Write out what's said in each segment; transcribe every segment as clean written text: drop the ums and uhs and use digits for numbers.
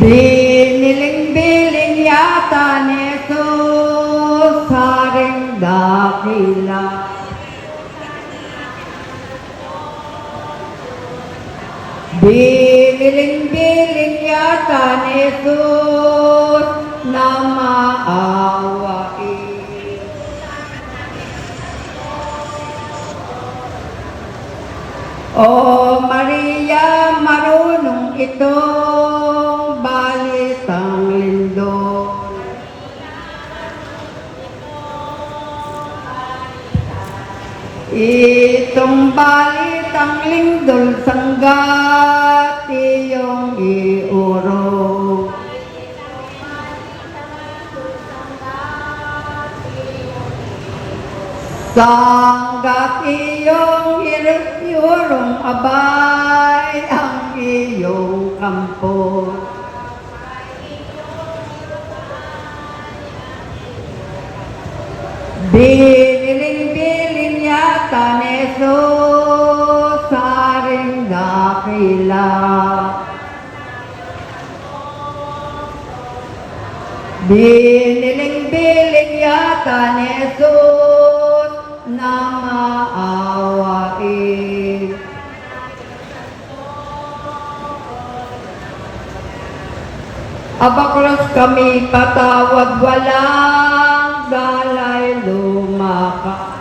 Biniling-biling yata ni Jesus haring dakila. Biniling-biling yata ni Jesus na maawain. O Maria, marunong itong balitang lindol. Itong balitang lindol sanggat iyong iuro. Sanggat iyong iurong abay ang iyong kampo. Biniling-biling yata ni Jesus haring dakila. Biniling-biling yata ni Jesus na maawain. Abakros kami patawad, walang dalay lumaka.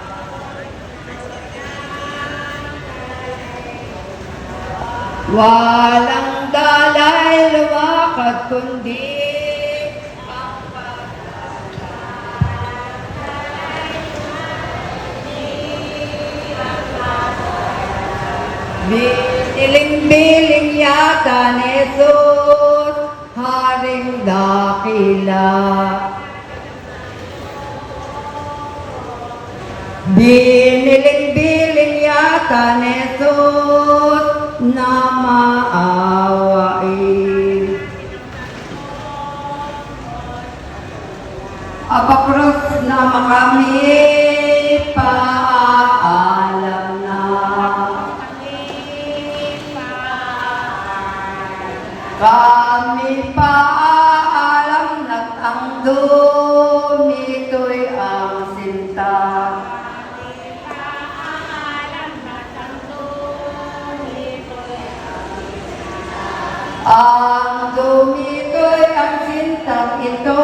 Walang dalay lumakat kundi biniling-biling yata ni Jesus haring dakila. Biniling-biling yata ni Jesus na maawain. Abakros na makami paalam na. Kami paalam na't ang dumito'y ang sinta. Ang dumito'y ang sintang ito,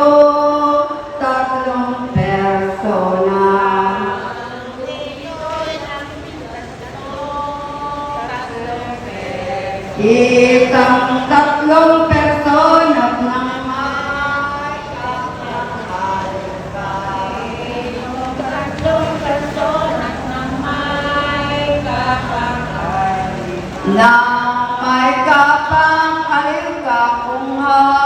tatlong persona. Itang tatlong persona ng may kapangkalay. Tatlong persona ng may kapangkalay. Na may kapangkalay kakungha.